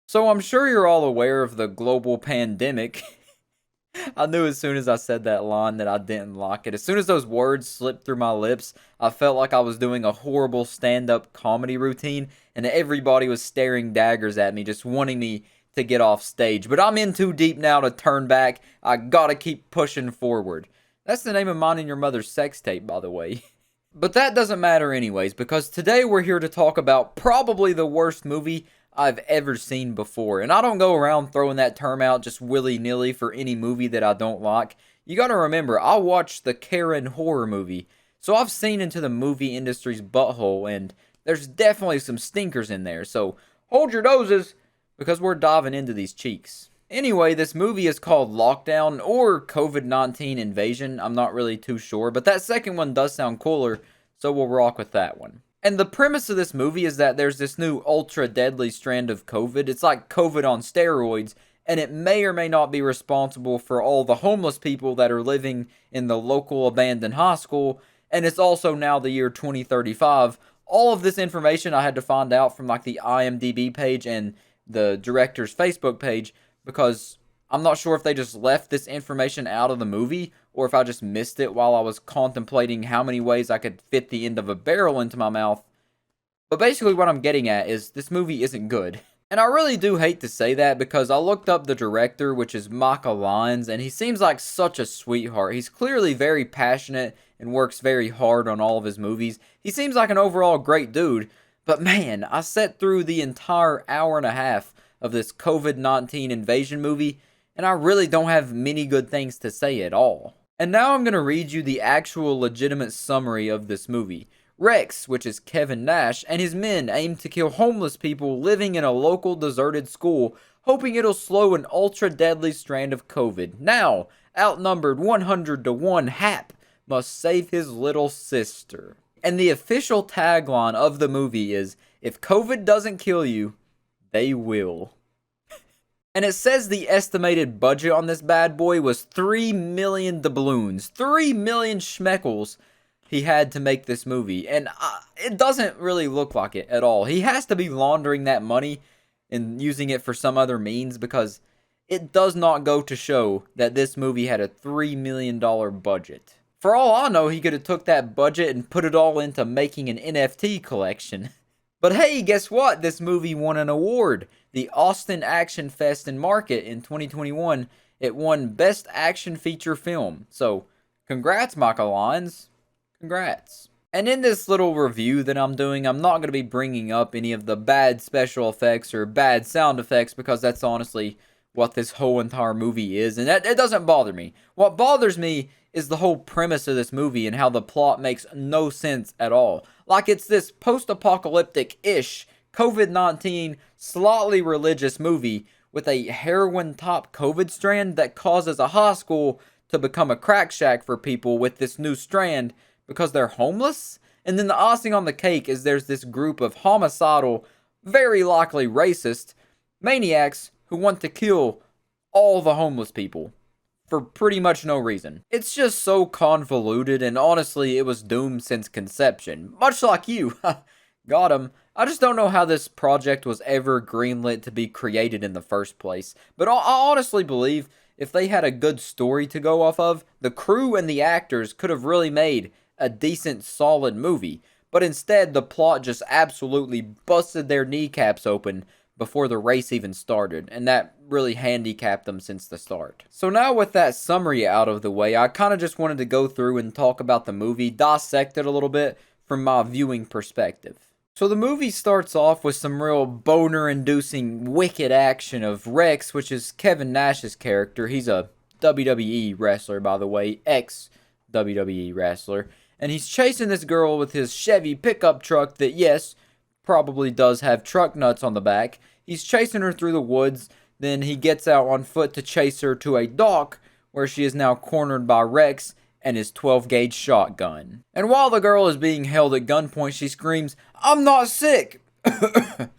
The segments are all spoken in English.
So I'm sure you're all aware of the global pandemic. I knew as soon as I said that line that I didn't like it. As soon as those words slipped through my lips, I felt like I was doing a horrible stand-up comedy routine and everybody was staring daggers at me, just wanting me to get off stage. But I'm in too deep now to turn back. I gotta keep pushing forward. That's the name of mine and your mother's sex tape, by the way. But that doesn't matter anyways, because today we're here to talk about probably the worst movie I've ever seen before. And I don't go around throwing that term out just willy-nilly for any movie that I don't like. You gotta remember, I watched the Karen horror movie, so I've seen into the movie industry's butthole, and there's definitely some stinkers in there. So hold your noses, because we're diving into these cheeks. Anyway, this movie is called Lockdown or COVID-19 Invasion. I'm not really too sure, but that second one does sound cooler, so we'll rock with that one. And the premise of this movie is that there's this new ultra deadly strand of COVID. It's like COVID on steroids, and it may or may not be responsible for all the homeless people that are living in the local abandoned high school. And it's also now the year 2035. All of this information I had to find out from like the IMDb page and the director's Facebook page, because I'm not sure if they just left this information out of the movie or if I just missed it while I was contemplating how many ways I could fit the end of a barrel into my mouth. But basically what I'm getting at is this movie isn't good. And I really do hate to say that because I looked up the director, which is Michael Lyons, and he seems like such a sweetheart. He's clearly very passionate and works very hard on all of his movies. He seems like an overall great dude, but man, I sat through the entire hour and a half of this COVID-19 invasion movie, and I really don't have many good things to say at all. And now I'm going to read you the actual legitimate summary of this movie. Rex, which is Kevin Nash, and his men aim to kill homeless people living in a local deserted school, hoping it'll slow an ultra-deadly strand of COVID. Now, outnumbered 100 to 1, Hap must save his little sister. And the official tagline of the movie is, if COVID doesn't kill you, they will. And it says the estimated budget on this bad boy was 3 million doubloons. 3 million schmeckles he had to make this movie. And it doesn't really look like it at all. He has to be laundering that money and using it for some other means, because it does not go to show that this movie had a $3 million budget. For all I know, he could have took that budget and put it all into making an NFT collection. But hey, guess what? This movie won an award. The Austin Action Fest and Market in 2021. It won Best Action Feature Film. So, congrats, Michael Lyons. Congrats. And in this little review that I'm doing, I'm not going to be bringing up any of the bad special effects or bad sound effects, because that's honestly what this whole entire movie is, and it doesn't bother me. What bothers me is the whole premise of this movie and how the plot makes no sense at all. Like, it's this post-apocalyptic-ish, COVID-19, slightly religious movie with a heroin-top COVID strand that causes a high school to become a crack shack for people with this new strand because they're homeless? And then the icing on the cake is there's this group of homicidal, very likely racist, maniacs who want to kill all the homeless people for pretty much no reason. It's just so convoluted, and honestly, it was doomed since conception. Much like you. Got him. I just don't know how this project was ever greenlit to be created in the first place. But I honestly believe if they had a good story to go off of, the crew and the actors could have really made a decent, solid movie. But instead, the plot just absolutely busted their kneecaps open before the race even started, and that really handicapped them since the start. So now with that summary out of the way, I kind of just wanted to go through and talk about the movie, dissect it a little bit from my viewing perspective. So the movie starts off with some real boner-inducing wicked action of Rex, which is Kevin Nash's character. He's a WWE wrestler, by the way, ex-WWE wrestler, and he's chasing this girl with his Chevy pickup truck that, yes, probably does have truck nuts on the back. He's chasing her through the woods, then he gets out on foot to chase her to a dock where she is now cornered by Rex and his 12-gauge shotgun. And while the girl is being held at gunpoint, she screams, "I'm not sick!" To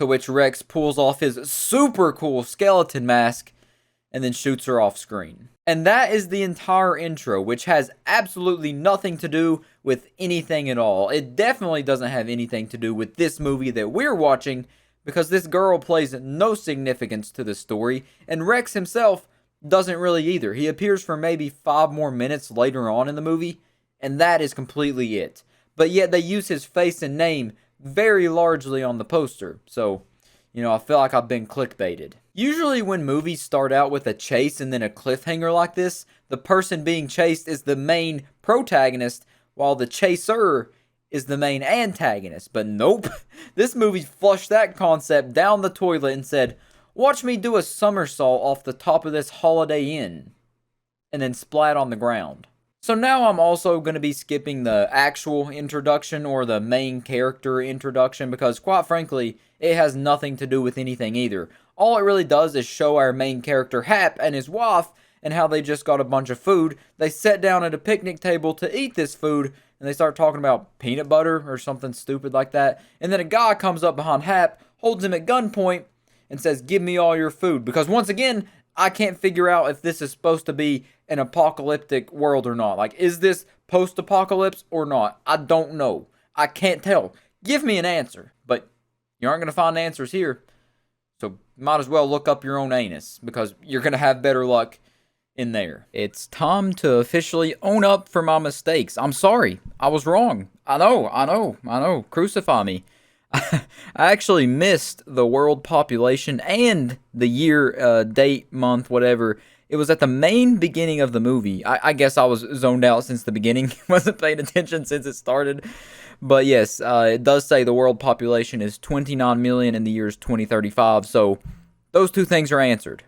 which Rex pulls off his super cool skeleton mask and then shoots her off screen. And that is the entire intro, which has absolutely nothing to do with anything at all. It definitely doesn't have anything to do with this movie that we're watching, because this girl plays no significance to the story, and Rex himself doesn't really either. He appears for maybe 5 more minutes later on in the movie, and that is completely it. But yet they use his face and name very largely on the poster, so, I feel like I've been clickbaited. Usually when movies start out with a chase and then a cliffhanger like this, the person being chased is the main protagonist, while the chaser is the main antagonist. But nope, this movie flushed that concept down the toilet and said, watch me do a somersault off the top of this Holiday Inn, and then splat on the ground. So now I'm also going to be skipping the actual introduction or the main character introduction because, quite frankly, it has nothing to do with anything either. All it really does is show our main character Hap and his wife and how they just got a bunch of food. They sat down at a picnic table to eat this food, and they start talking about peanut butter or something stupid like that. And then a guy comes up behind Hap, holds him at gunpoint, and says, give me all your food. Because once again, I can't figure out if this is supposed to be an apocalyptic world or not. Like, is this post-apocalypse or not? I don't know. I can't tell. Give me an answer. But you aren't going to find answers here. So might as well look up your own anus, because you're going to have better luck in there. It's time to officially own up for my mistakes. I'm sorry. I was wrong. I know. Crucify me. I actually missed the world population and the year, date, month, whatever. It was at the main beginning of the movie. I guess I was zoned out since the beginning. Wasn't paying attention since it started. But yes, it does say the world population is 29 million in the years 2035. So those two things are answered.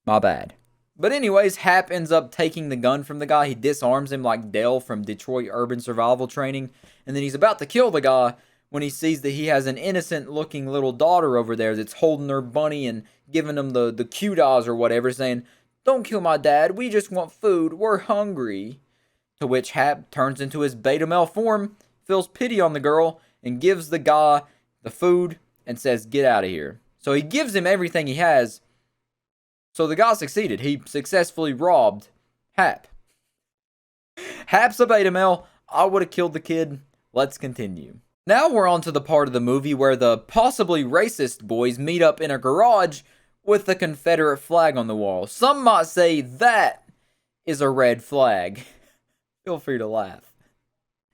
My bad. But anyways, Hap ends up taking the gun from the guy. He disarms him like Dale from Detroit Urban Survival Training. And then he's about to kill the guy when he sees that he has an innocent-looking little daughter over there that's holding her bunny and giving him the cute eyes or whatever, saying, don't kill my dad, we just want food, we're hungry. To which Hap turns into his beta male form, feels pity on the girl, and gives the guy the food and says, get out of here. So he gives him everything he has. So the guy succeeded. He successfully robbed Hap. Hap's a beta male. I would have killed the kid. Let's continue. Now we're on to the part of the movie where the possibly racist boys meet up in a garage with the Confederate flag on the wall. Some might say that is a red flag. Feel free to laugh.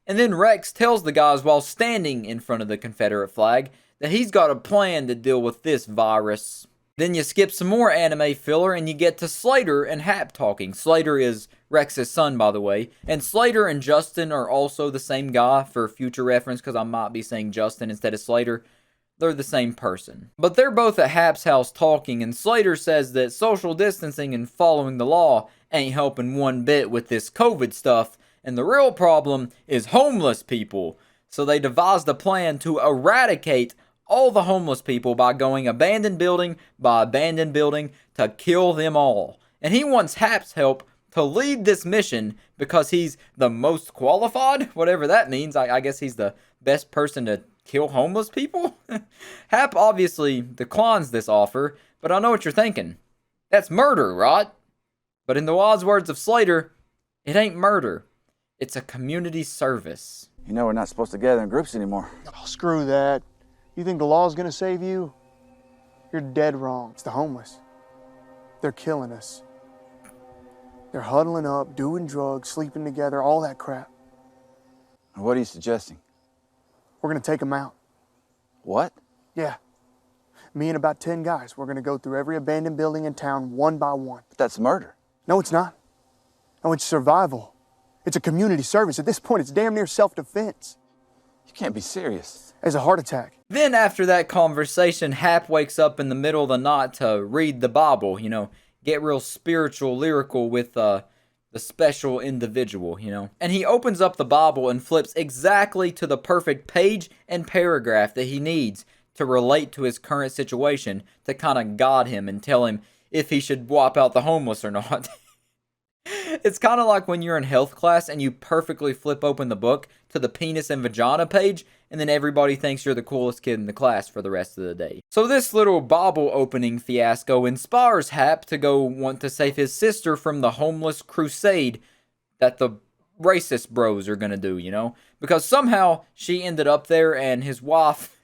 And then Rex tells the guys while standing in front of the Confederate flag that he's got a plan to deal with this virus. Then you skip some more anime filler and you get to Slater and Hap talking. Slater is Rex's son, by the way. And Slater and Justin are also the same guy, for future reference, because I might be saying Justin instead of Slater. They're the same person. But they're both at Hap's house talking, and Slater says that social distancing and following the law ain't helping one bit with this COVID stuff, and the real problem is homeless people. So they devised a plan to eradicate all the homeless people by going abandoned building by abandoned building to kill them all. And he wants Hap's help to lead this mission because he's the most qualified, whatever that means. I guess he's the best person to kill homeless people? Hap obviously declines this offer, but I know what you're thinking. That's murder, right? But in the wise words of Slater, it ain't murder. It's a community service. You know we're not supposed to gather in groups anymore. Oh, screw that. You think the law's gonna save you? You're dead wrong. It's the homeless. They're killing us. They're huddling up, doing drugs, sleeping together, all that crap. What are you suggesting? We're gonna take them out. What? Yeah. Me and about 10 guys. We're gonna go through every abandoned building in town one by one. But that's murder. No, it's not. No, it's survival. It's a community service. At this point, it's damn near self-defense. You can't be serious. As a heart attack. Then after that conversation, Hap wakes up in the middle of the night to read the Bible, get real spiritual, lyrical with the special individual, And he opens up the Bible and flips exactly to the perfect page and paragraph that he needs to relate to his current situation to kind of guide him and tell him if he should wipe out the homeless or not. It's kind of like when you're in health class and you perfectly flip open the book to the penis and vagina page, and then everybody thinks you're the coolest kid in the class for the rest of the day. So this little Bible opening fiasco inspires Hap to go want to save his sister from the homeless crusade that the racist bros are gonna do, Because somehow she ended up there and his wife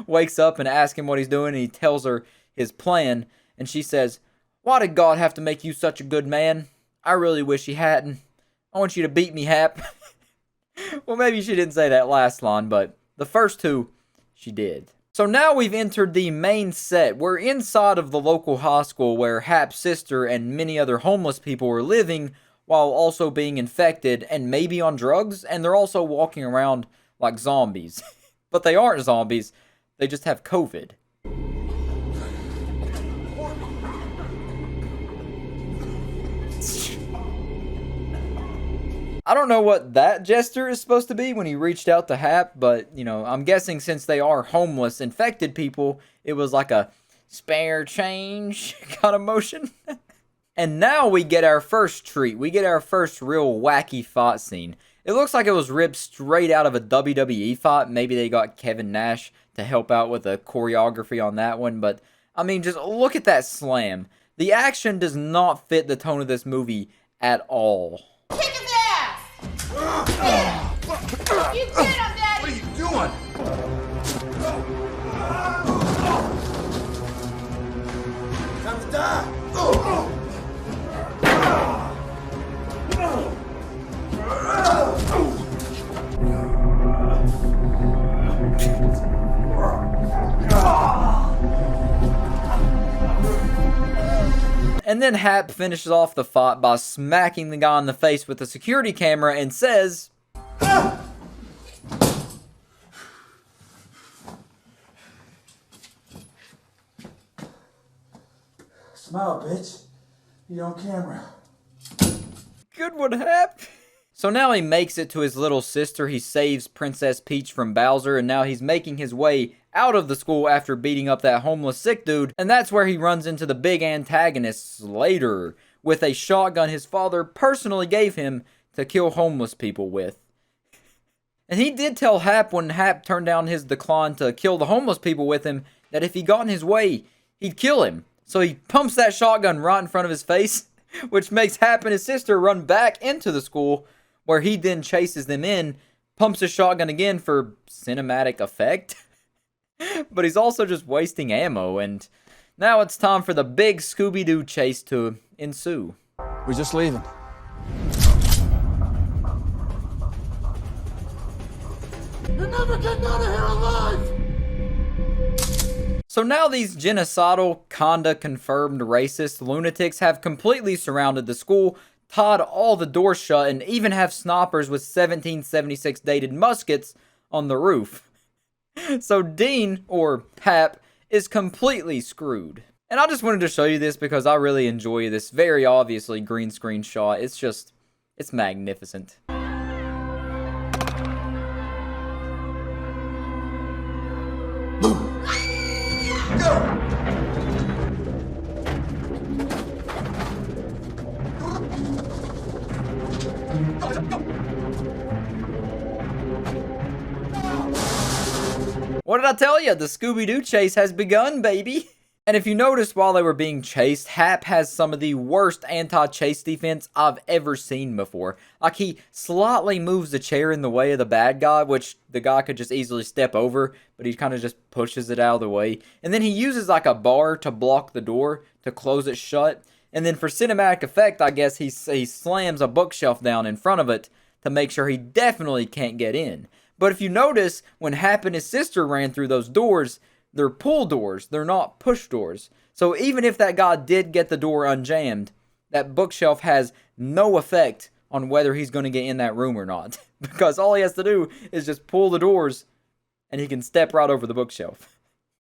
wakes up and asks him what he's doing, and he tells her his plan, and she says, "Why did God have to make you such a good man? I really wish he hadn't. I want you to beat me, Hap." Well, maybe she didn't say that last line, but the first two, she did. So now we've entered the main set. We're inside of the local high school where Hap's sister and many other homeless people are living while also being infected and maybe on drugs, and they're also walking around like zombies. But they aren't zombies, they just have COVID. I don't know what that gesture is supposed to be when he reached out to Hap, but, I'm guessing since they are homeless, infected people, it was like a spare change kind of motion. And now we get our first treat. We get our first real wacky fight scene. It looks like it was ripped straight out of a WWE fight. Maybe they got Kevin Nash to help out with the choreography on that one, but, just look at that slam. The action does not fit the tone of this movie at all. Kick his ass! You get him, Daddy! What are you doing? Time to die! And then Hap finishes off the fight by smacking the guy in the face with a security camera and says, Smile, bitch. You're on camera. "Good one, Hap." So now he makes it to his little sister. He saves Princess Peach from Bowser, and now he's making his way out of the school after beating up that homeless sick dude. And that's where he runs into the big antagonist, Slater, with a shotgun his father personally gave him to kill homeless people with. And he did tell Hap when Hap turned down his decline to kill the homeless people with him that if he got in his way, he'd kill him. So he pumps that shotgun right in front of his face, which makes Hap and his sister run back into the school, where he then chases them in, pumps his shotgun again for cinematic effect. But he's also just wasting ammo, and now it's time for the big Scooby-Doo chase to ensue. We're just leaving. You're never getting out of here alive! So now these genocidal, kinda confirmed racist lunatics have completely surrounded the school, tied all the doors shut, and even have snipers with 1776 dated muskets on the roof. So Dean, or Hap, is completely screwed. And I just wanted to show you this because I really enjoy this very obviously green screen shot. It's magnificent. What did I tell you? The Scooby-Doo chase has begun, baby! And if you notice while they were being chased, Hap has some of the worst anti-chase defense I've ever seen before. Like, he slightly moves the chair in the way of the bad guy, which the guy could just easily step over, but he kind of just pushes it out of the way. And then he uses like a bar to block the door to close it shut. And then for cinematic effect, I guess he slams a bookshelf down in front of it to make sure he definitely can't get in. But if you notice, when Hap and his sister ran through those doors, they're pull doors, they're not push doors. So even if that guy did get the door unjammed, that bookshelf has no effect on whether he's going to get in that room or not. Because all he has to do is just pull the doors, and he can step right over the bookshelf.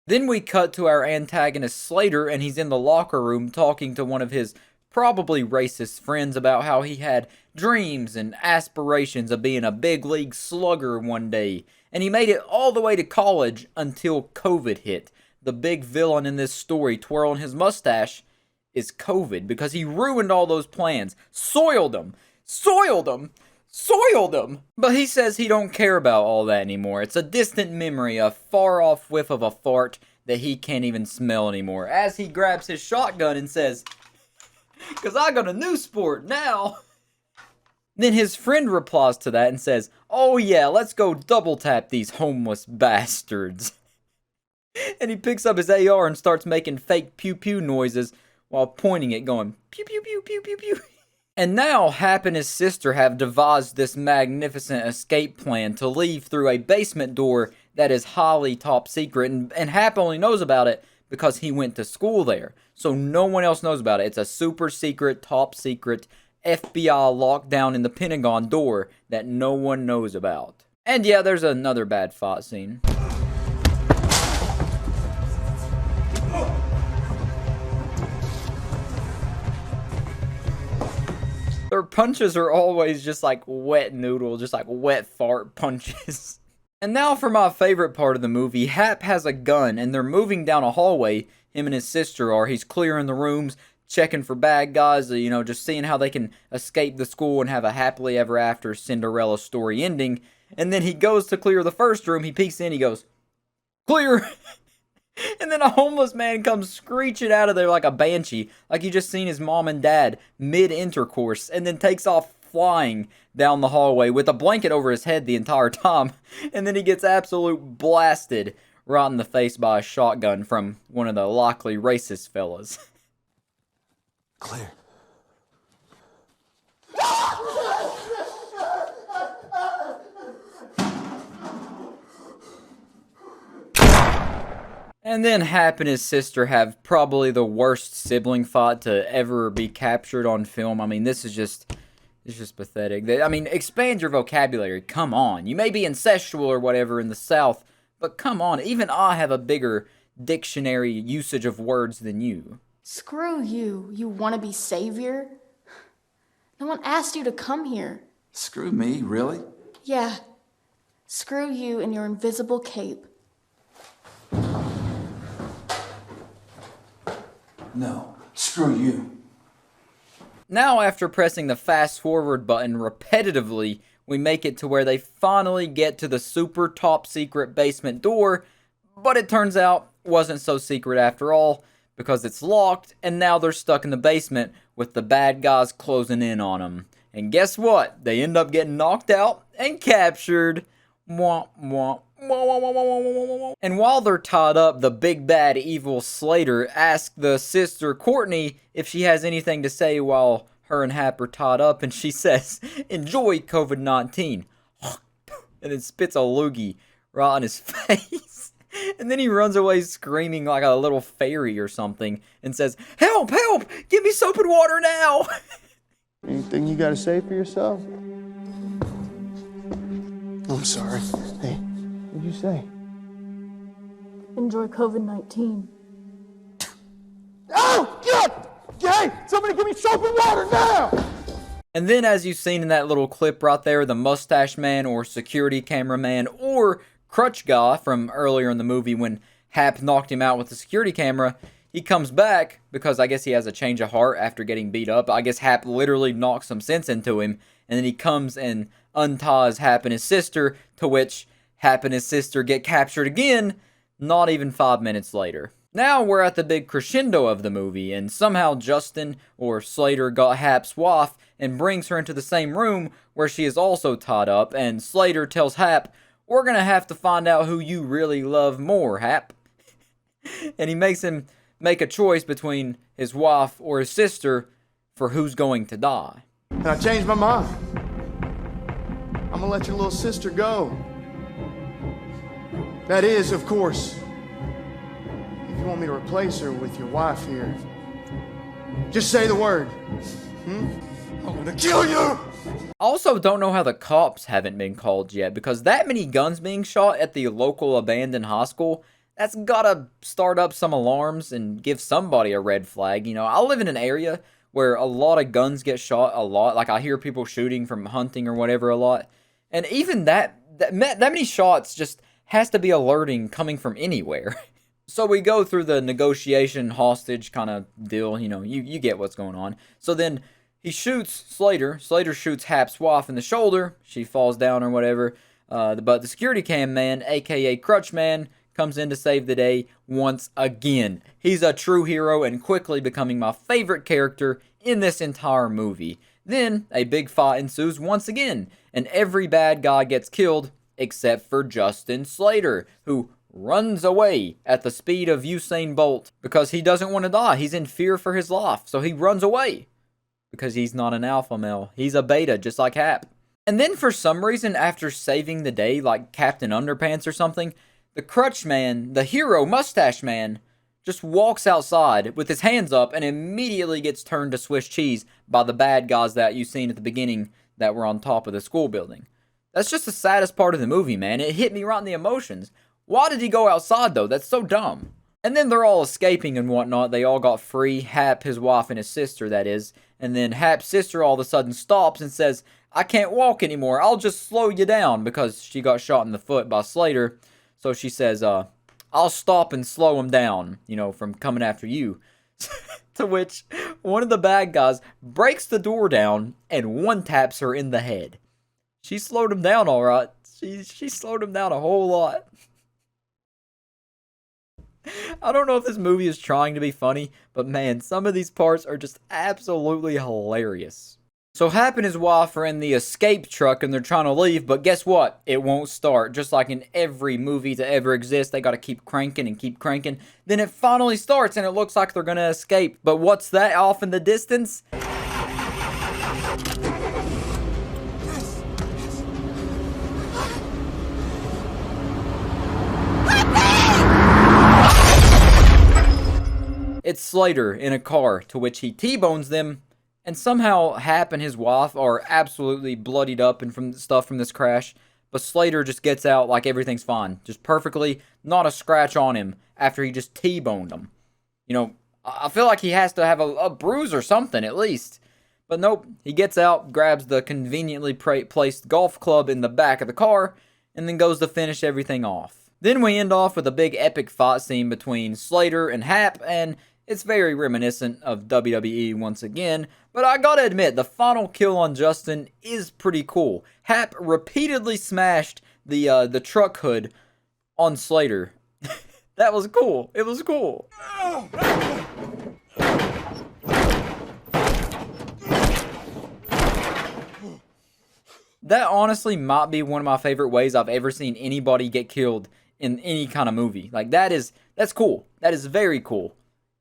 Then we cut to our antagonist Slater, and he's in the locker room talking to one of his probably racist friends about how he had dreams and aspirations of being a big league slugger one day. And he made it all the way to college until COVID hit. The big villain in this story, twirling his mustache, is COVID, because he ruined all those plans. Soiled them. But he says he don't care about all that anymore. It's a distant memory, a far-off whiff of a fart that he can't even smell anymore. As he grabs his shotgun and says, "'Cause I got a new sport now." Then his friend replies to that and says, "Oh yeah, let's go double tap these homeless bastards." And he picks up his AR and starts making fake pew pew noises while pointing it, going pew pew pew pew pew pew. And now Hap and his sister have devised this magnificent escape plan to leave through a basement door that is highly top secret, and Hap only knows about it because he went to school there. So no one else knows about it. It's a super secret, top secret, FBI lockdown in the Pentagon door that no one knows about. And yeah, there's another bad fight scene. Their punches are always just like wet noodle, just like wet fart punches. And now for my favorite part of the movie, Hap has a gun and they're moving down a hallway, him and his sister are. He's clearing the rooms, checking for bad guys, just seeing how they can escape the school and have a happily ever after Cinderella story ending. And then he goes to clear the first room, he peeks in, he goes, "Clear!" And then a homeless man comes screeching out of there like a banshee, like you just seen his mom and dad mid-intercourse, and then takes off flying down the hallway with a blanket over his head the entire time. And then he gets absolute blasted right in the face by a shotgun from one of the likely racist fellas. Clear. And then Hap and his sister have probably the worst sibling fight to ever be captured on film. I mean, it's just pathetic. I mean, expand your vocabulary. Come on. You may be incestual or whatever in the South, but come on. Even I have a bigger dictionary usage of words than you. Screw you, you wannabe savior. No one asked you to come here. Screw me, really? Yeah, screw you and your invisible cape. No, screw you. Now, after pressing the fast forward button repetitively, we make it to where they finally get to the super top secret basement door, but it turns out wasn't so secret after all, because it's locked, and now they're stuck in the basement with the bad guys closing in on them. And guess what? They end up getting knocked out and captured. Womp womp. And while they're tied up, the big bad evil Slater asks the sister Courtney if she has anything to say while her and Hap are tied up, and she says, "Enjoy COVID-19. And then spits a loogie right on his face. And then he runs away screaming like a little fairy or something and says, "Help, help, give me soap and water now." Anything you gotta say for yourself? I'm sorry. Hey, what'd you say? Enjoy COVID-19. Oh, God! Hey, somebody give me soap and water now! And then, as you've seen in that little clip right there, the mustache man or security cameraman or crutch guy from earlier in the movie when Hap knocked him out with the security camera, he comes back because I guess he has a change of heart after getting beat up. I guess Hap literally knocked some sense into him, and then he comes and unties Hap and his sister, to which Hap and his sister get captured again, not even 5 minutes later. Now we're at the big crescendo of the movie, and somehow Justin, or Slater, got Hap's wife and brings her into the same room where she is also tied up, and Slater tells Hap, "We're gonna have to find out who you really love more, Hap." And he makes him make a choice between his wife or his sister for who's going to die. And I changed my mind. I'm gonna let your little sister go. That is, of course, if you want me to replace her with your wife here. Just say the word. I'm gonna kill you! I also don't know how the cops haven't been called yet, because that many guns being shot at the local abandoned high school, that's gotta start up some alarms and give somebody a red flag. I live in an area where a lot of guns get shot a lot. Like, I hear people shooting from hunting or whatever a lot. And even that many shots just has to be alerting coming from anywhere. So we go through the negotiation hostage kind of deal. You get what's going on. So then he shoots Slater. Slater shoots Hap's wife in the shoulder. She falls down or whatever. But the security cam man, aka Crutch Man, comes in to save the day once again. He's a true hero and quickly becoming my favorite character in this entire movie. Then a big fight ensues once again, and every bad guy gets killed except for Justin Slater, who runs away at the speed of Usain Bolt because he doesn't want to die. He's in fear for his life, so he runs away because he's not an alpha male. He's a beta, just like Hap. And then for some reason, after saving the day, like Captain Underpants or something, the Crutch Man, the hero Mustache Man, just walks outside with his hands up and immediately gets turned to Swiss cheese by the bad guys that you seen at the beginning that were on top of the school building. That's just the saddest part of the movie, man. It hit me right in the emotions. Why did he go outside, though? That's so dumb. And then they're all escaping and whatnot. They all got free. Hap, his wife, and his sister, that is. And then Hap's sister all of a sudden stops and says, I can't walk anymore. I'll just slow you down, because she got shot in the foot by Slater. So she says, I'll stop and slow him down, from coming after you. To which one of the bad guys breaks the door down and one-taps her in the head. She slowed him down all right. She slowed him down a whole lot. I don't know if this movie is trying to be funny, but man, some of these parts are just absolutely hilarious. So Hap and his wife are in the escape truck and they're trying to leave, but guess what? It won't start. Just like in every movie to ever exist, they gotta keep cranking and keep cranking. Then it finally starts and it looks like they're gonna escape. But what's that off in the distance? It's Slater in a car, to which he T-bones them, and somehow Hap and his wife are absolutely bloodied up and from stuff from this crash, but Slater just gets out like everything's fine, just perfectly, not a scratch on him after he just T-boned them. I feel like he has to have a bruise or something at least. But nope, he gets out, grabs the conveniently placed golf club in the back of the car, and then goes to finish everything off. Then we end off with a big epic fight scene between Slater and Hap, and it's very reminiscent of WWE once again, but I gotta admit, the final kill on Justin is pretty cool. Hap repeatedly smashed the truck hood on Slater. That was cool. It was cool. That honestly might be one of my favorite ways I've ever seen anybody get killed in any kind of movie. Like, that's cool. That is very cool.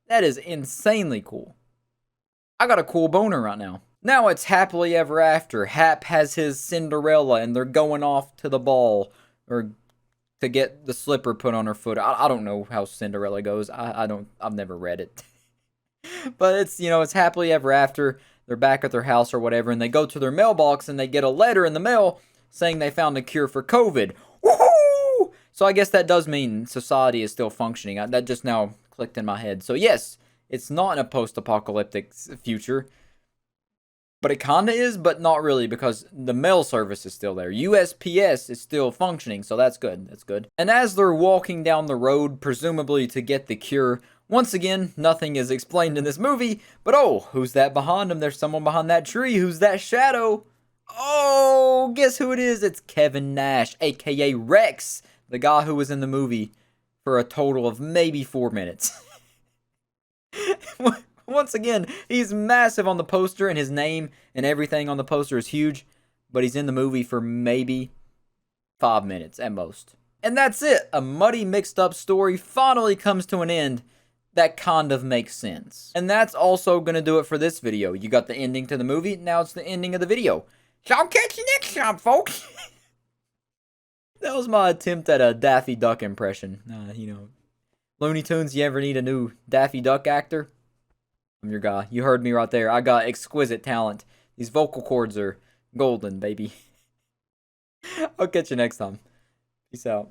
That is insanely cool. I got a cool boner right now. Now it's happily ever after. Hap has his Cinderella and they're going off to the ball or to get the slipper put on her foot. I don't know how Cinderella goes. I've never read it. But it's happily ever after. They're back at their house or whatever, and they go to their mailbox and they get a letter in the mail saying they found a cure for COVID. Woohoo! So I guess that does mean society is still functioning. That just now clicked in my head. So yes, it's not in a post-apocalyptic future, but it kinda is, but not really, because the mail service is still there. USPS is still functioning, so that's good. That's good. And as they're walking down the road, presumably to get the cure, once again, nothing is explained in this movie, but oh, who's that behind them? There's someone behind that tree. Who's that shadow? Oh, guess who it is? It's Kevin Nash, aka Rex, the guy who was in the movie for a total of maybe 4 minutes. Once again, he's massive on the poster, and his name and everything on the poster is huge, but he's in the movie for maybe 5 minutes at most. And that's it. A muddy, mixed up story finally comes to an end that kind of makes sense. And that's also going to do it for this video. You got the ending to the movie, now it's the ending of the video. So I'll catch you next time, folks. That was my attempt at a Daffy Duck impression. Looney Tunes, you ever need a new Daffy Duck actor? I'm your guy. You heard me right there. I got exquisite talent. These vocal cords are golden, baby. I'll catch you next time. Peace out.